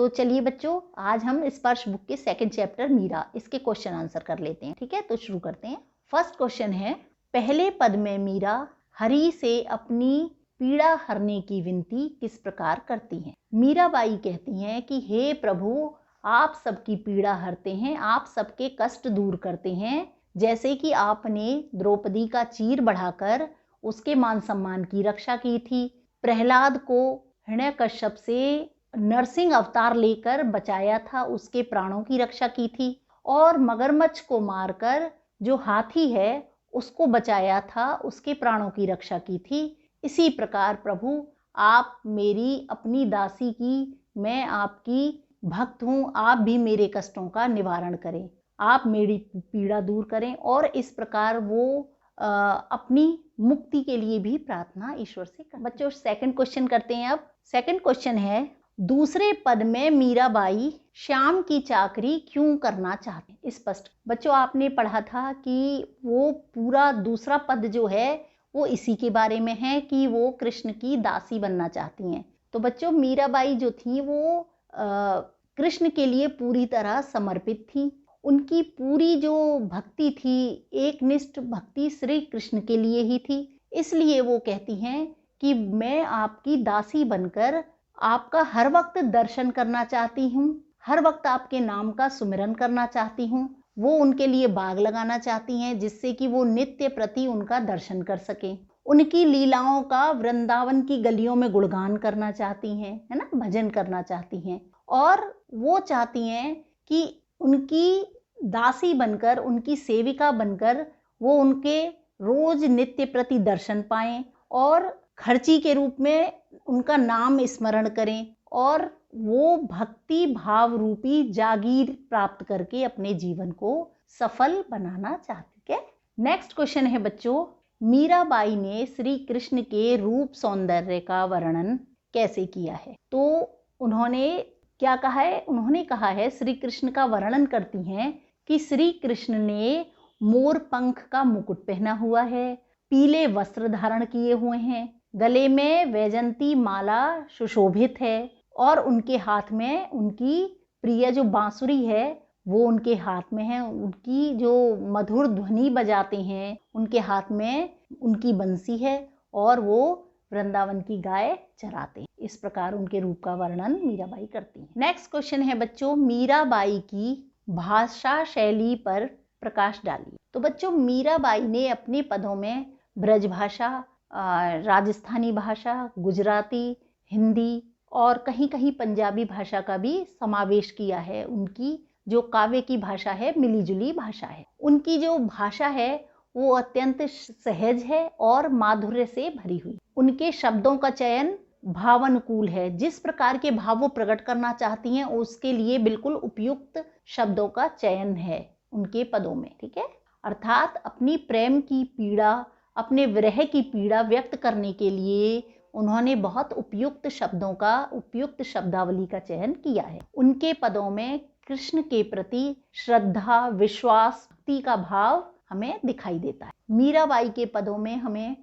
तो चलिए बच्चों, आज हम स्पर्श बुक के सेकंड चैप्टर मीरा, इसके क्वेश्चन आंसर कर लेते हैं। ठीक है, तो शुरू करते हैं। फर्स्ट क्वेश्चन है, पहले पद में मीरा हरि से अपनी पीड़ा हरने की विनती किस प्रकार करती हैं। मीराबाई कहती हैं कि हे प्रभु, आप सबकी पीड़ा हरते हैं, आप सबके कष्ट दूर करते हैं। जैसे कि आपने द्रौपदी का चीर बढ़ाकर उसके मान सम्मान की रक्षा की थी, प्रहलाद को हिरण्यकश्यप से नरसिंह अवतार लेकर बचाया था, उसके प्राणों की रक्षा की थी, और मगरमच्छ को मारकर जो हाथी है उसको बचाया था, उसके प्राणों की रक्षा की थी। इसी प्रकार प्रभु, आप मेरी अपनी दासी की, मैं आपकी भक्त हूँ, आप भी मेरे कष्टों का निवारण करें, आप मेरी पीड़ा दूर करें। और इस प्रकार वो अपनी मुक्ति के लिए भी प्रार्थना ईश्वर से करें। बच्चों सेकंड क्वेश्चन करते हैं। अब सेकंड क्वेश्चन है, दूसरे पद में मीराबाई श्याम की चाकरी क्यों करना चाहते हैं। स्पष्ट बच्चों, आपने पढ़ा था कि वो पूरा दूसरा पद जो है वो इसी के बारे में है कि वो कृष्ण की दासी बनना चाहती हैं। तो बच्चों, मीराबाई जो थी वो कृष्ण के लिए पूरी तरह समर्पित थी। उनकी पूरी जो भक्ति थी, एकनिष्ठ भक्ति श्री कृष्ण के लिए ही थी। इसलिए वो कहती हैं कि मैं आपकी दासी बनकर आपका हर वक्त दर्शन करना चाहती हूँ, हर वक्त आपके नाम का सुमिरन करना चाहती हूँ। वो उनके लिए बाग लगाना चाहती हैं जिससे कि वो नित्य प्रति उनका दर्शन कर सके। उनकी लीलाओं का वृंदावन की गलियों में गुणगान करना चाहती हैं, है ना, भजन करना चाहती हैं। और वो चाहती हैं कि उनकी दासी बनकर, उनकी सेविका बनकर वो उनके रोज नित्य प्रति दर्शन पाएं और खर्ची के रूप में उनका नाम स्मरण करें और वो भक्ति भाव रूपी जागीर प्राप्त करके अपने जीवन को सफल बनाना चाहती है। नेक्स्ट क्वेश्चन है बच्चों, मीराबाई ने श्री कृष्ण के रूप सौंदर्य का वर्णन कैसे किया है। तो उन्होंने क्या कहा है, उन्होंने कहा है, श्री कृष्ण का वर्णन करती हैं कि श्री कृष्ण ने मोर पंख का मुकुट पहना हुआ है, पीले वस्त्र धारण किए हुए हैं, गले में वैजंती माला सुशोभित है और उनके हाथ में उनकी प्रिय जो बांसुरी है वो उनके हाथ में है। उनकी जो मधुर ध्वनि बजाते हैं, उनके हाथ में उनकी बंसी है और वो वृंदावन की गाय चराते हैं। इस प्रकार उनके रूप का वर्णन मीराबाई करती हैं। नेक्स्ट क्वेश्चन है बच्चों, मीराबाई की भाषा शैली पर प्रकाश डालिए। तो बच्चों, मीराबाई ने अपने पदों में ब्रज भाषा, राजस्थानी भाषा, गुजराती, हिंदी और कहीं कहीं पंजाबी भाषा का भी समावेश किया है। उनकी जो काव्य की भाषा है मिली जुली भाषा है। उनकी जो भाषा है वो अत्यंत सहज है और माधुर्य से भरी हुई। उनके शब्दों का चयन भावानुकूल है, जिस प्रकार के भाव वो प्रकट करना चाहती हैं उसके लिए बिल्कुल उपयुक्त शब्दों का चयन है उनके पदों में। ठीक है, अर्थात अपनी प्रेम की पीड़ा, अपने विरह की पीड़ा व्यक्त करने के लिए उन्होंने बहुत उपयुक्त शब्दों का, उपयुक्त शब्दावली का चयन किया है। उनके पदों में कृष्ण के प्रति श्रद्धा, विश्वास, भक्ति का भाव हमें दिखाई देता है। मीराबाई के पदों में हमें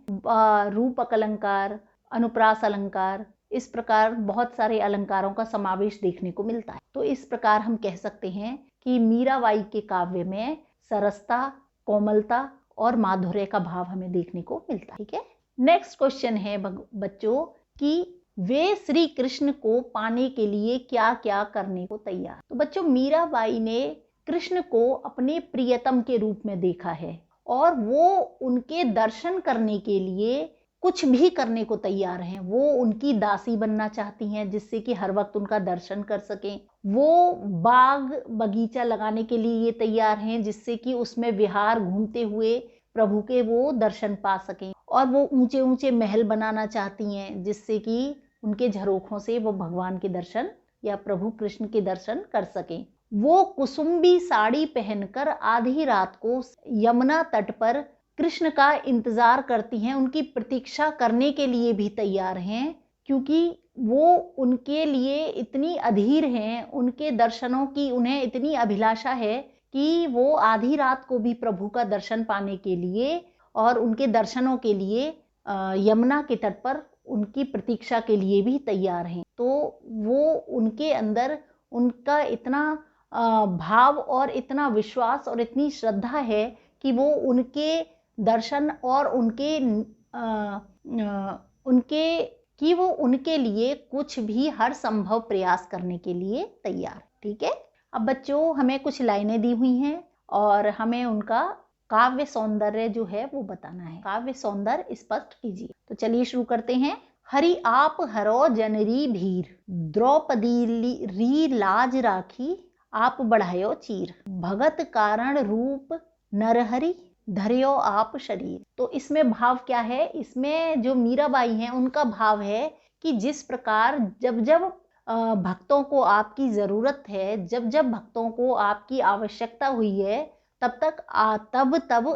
रूपक अलंकार, अनुप्रास अलंकार, इस प्रकार बहुत सारे अलंकारों का समावेश देखने को मिलता है। तो इस प्रकार हम कह सकते हैं कि मीराबाई के काव्य में सरसता, कोमलता और माधुर्य का भाव हमें देखने को मिलता है। ठीक है, नेक्स्ट क्वेश्चन है बच्चों कि वे श्री कृष्ण को पाने के लिए क्या क्या करने को तैयार। तो बच्चों, मीराबाई ने कृष्ण को अपने प्रियतम के रूप में देखा है और वो उनके दर्शन करने के लिए कुछ भी करने को तैयार हैं। वो उनकी दासी बनना चाहती हैं जिससे कि हर वक्त उनका दर्शन कर सकें। वो बाग बगीचा लगाने के लिए ये तैयार हैं जिससे कि उसमें विहार घूमते हुए प्रभु के वो दर्शन पा सकें। और वो ऊंचे ऊंचे महल बनाना चाहती हैं जिससे कि उनके झरोखों से वो भगवान के दर्शन या प्रभु कृष्ण के दर्शन कर सकें। वो कुसुम्बी साड़ी पहनकर आधी रात को यमुना तट पर कृष्ण का इंतजार करती हैं, उनकी प्रतीक्षा करने के लिए भी तैयार हैं, क्योंकि वो उनके लिए इतनी अधीर हैं, उनके दर्शनों की उन्हें इतनी अभिलाषा है कि वो आधी रात को भी प्रभु का दर्शन पाने के लिए और उनके दर्शनों के लिए यमुना के तट पर उनकी प्रतीक्षा के लिए भी तैयार हैं। तो वो उनके अंदर उनका इतना भाव और इतना विश्वास और इतनी श्रद्धा है कि वो उनके दर्शन और उनके लिए कुछ भी हर संभव प्रयास करने के लिए तैयार। ठीक है, अब बच्चों हमें कुछ लाइनें दी हुई हैं और हमें उनका काव्य सौंदर्य जो है वो बताना है। काव्य सौंदर्य स्पष्ट कीजिए। तो चलिए शुरू करते हैं। हरि आप हरो जनरी भीर, द्रौपदी री लाज राखी, आप बढ़ायो चीर, भगत कारण रूप नरहरि, धर्यो आप शरीर। तो इसमें भाव क्या है? इसमें जो मीराबाई हैं उनका भाव है कि जिस प्रकार जब जब भक्तों को आपकी ज़रूरत है, जब जब भक्तों को आपकी आवश्यकता हुई है, तब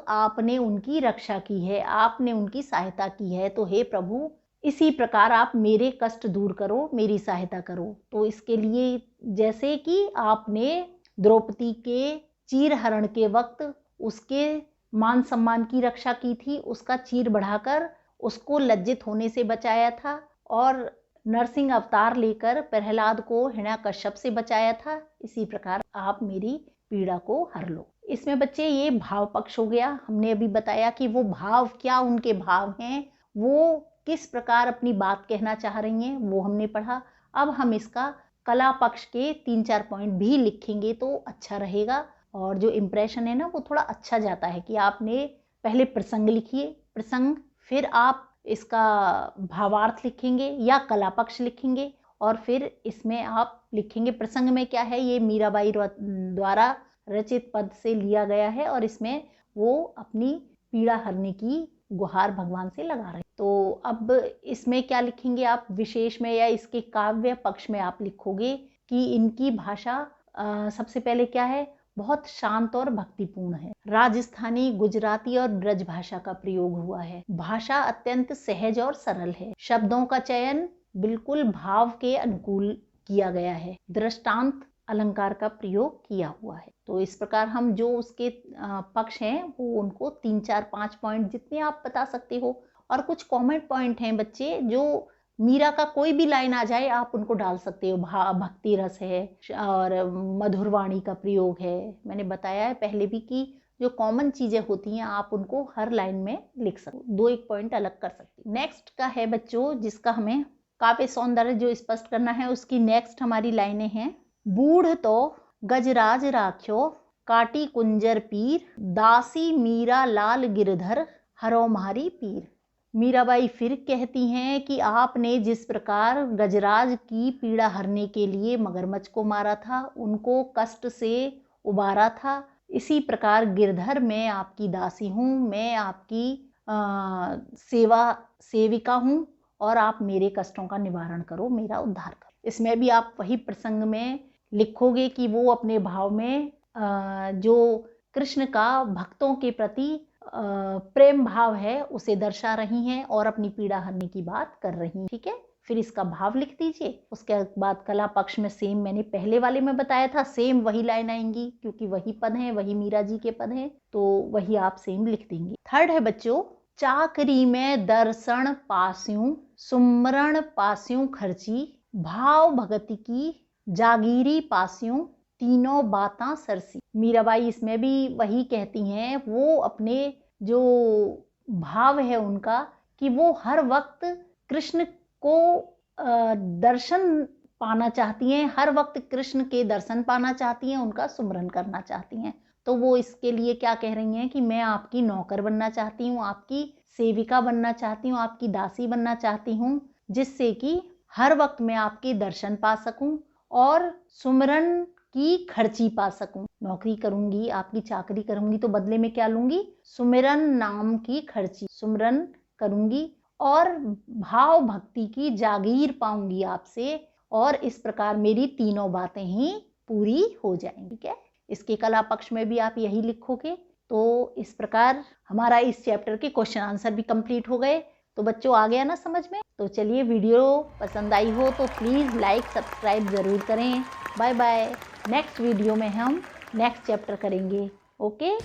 आपने उनकी रक्षा की है, आपने उनकी सहायता की है। तो हे प्रभु, इसी प्रकार आप मेरे कष्ट दूर करो, मेरी सहायता करो। तो इसके लिए जैसे कि आपने द्रौपदी के चीरहरण के वक्त उसके मान सम्मान की रक्षा की थी, उसका चीर बढ़ाकर उसको लज्जित होने से बचाया था, और नरसिंह अवतार लेकर प्रहलाद को हिरण्यकश्यप से बचाया था, इसी प्रकार आप मेरी पीड़ा को हर लो। इसमें बच्चे ये भाव पक्ष हो गया। हमने अभी बताया कि वो भाव क्या, उनके भाव हैं, वो किस प्रकार अपनी बात कहना चाह रही हैं, वो हमने पढ़ा। अब हम इसका कला पक्ष के 3-4 पॉइंट भी लिखेंगे तो अच्छा रहेगा, और जो इम्प्रेशन है ना वो थोड़ा अच्छा जाता है कि आपने पहले प्रसंग लिखिए, प्रसंग, फिर आप इसका भावार्थ लिखेंगे या कला पक्ष लिखेंगे, और फिर इसमें आप लिखेंगे प्रसंग में क्या है। ये मीराबाई द्वारा रचित पद से लिया गया है और इसमें वो अपनी पीड़ा हरने की गुहार भगवान से लगा रहे हैं। तो अब इसमें क्या लिखेंगे आप विशेष में, या इसके काव्य पक्ष में आप लिखोगे कि इनकी भाषा सबसे पहले क्या है, बहुत शांत और भक्तिपूर्ण है। राजस्थानी, गुजराती और ब्रज भाषा का प्रयोग हुआ है। भाषा अत्यंत सहज और सरल है। शब्दों का चयन बिल्कुल भाव के अनुकूल किया गया है। दृष्टांत अलंकार का प्रयोग किया हुआ है। तो इस प्रकार हम जो उसके पक्ष हैं वो उनको 3-4-5 पॉइंट जितने आप बता सकते हो, और कुछ कॉमेंट पॉइंट हैं बच्चे, जो मीरा का कोई भी लाइन आ जाए आप उनको डाल सकते हो। भक्ति रस है और मधुरवाणी का प्रयोग है। मैंने बताया है पहले भी कि जो कॉमन चीजें होती हैं आप उनको हर लाइन में लिख सकते हो, 2-1 पॉइंट अलग कर सकते हो। नेक्स्ट का है बच्चों, जिसका हमें काव्य सौंदर्य जो स्पष्ट करना है, उसकी नेक्स्ट हमारी लाइनें हैं। बूढ़ तो गजराज राख्यो, काटी कुंजर पीर, दासी मीरा लाल गिरधर, हरो मारी पीर। मीराबाई फिर कहती हैं कि आपने जिस प्रकार गजराज की पीड़ा हरने के लिए मगरमच्छ को मारा था, उनको कष्ट से उबारा था, इसी प्रकार गिरधर मैं आपकी दासी हूँ, मैं आपकी सेविका हूँ, और आप मेरे कष्टों का निवारण करो, मेरा उद्धार करो। इसमें भी आप वही प्रसंग में लिखोगे कि वो अपने भाव में जो कृष्ण का भक्तों के प्रति प्रेम भाव है उसे दर्शा रही हैं और अपनी पीड़ा हरने की बात कर रही हैं। ठीक है, फिर इसका भाव लिख दीजिए। उसके बाद कला पक्ष में सेम मैंने पहले वाले में बताया था, सेम वही लाइन आएंगी क्योंकि वही पद हैं, वही मीरा जी के पद हैं, तो वही आप सेम लिख देंगे। थर्ड है बच्चों, चाकरी में दर्शन पास्यूं, सुमरण पास्यूं खर्ची, भाव भगति की जागीरी पास्यूं, तीनों बातां सरसी। मीराबाई इसमें भी वही कहती हैं, वो अपने जो भाव है उनका कि वो हर वक्त कृष्ण को दर्शन पाना चाहती हैं, हर वक्त कृष्ण के दर्शन पाना चाहती हैं, उनका सुमरन करना चाहती हैं। तो वो इसके लिए क्या कह रही हैं कि मैं आपकी नौकर बनना चाहती हूँ, आपकी सेविका बनना चाहती हूँ, आपकी दासी बनना चाहती हूँ, जिससे कि हर वक्त मैं आपके दर्शन पा सकूं और सुमरन की खर्ची पा सकूं। नौकरी करूंगी, आपकी चाकरी करूंगी तो बदले में क्या लूंगी? सुमिरन नाम की खर्ची, सुमरन करूंगी और भाव भक्ति की जागीर पाऊंगी आपसे, और इस प्रकार मेरी तीनों बातें ही पूरी हो जाएंगी। ठीक है, इसके कला पक्ष में भी आप यही लिखोगे। तो इस प्रकार हमारा इस चैप्टर के क्वेश्चन आंसर भी कंप्लीट हो गए। तो बच्चों आ गया ना समझ में? तो चलिए, वीडियो पसंद आई हो तो प्लीज़ लाइक सब्सक्राइब ज़रूर करें। Bye bye. नेक्स्ट वीडियो में हम नेक्स्ट चैप्टर करेंगे। ओके।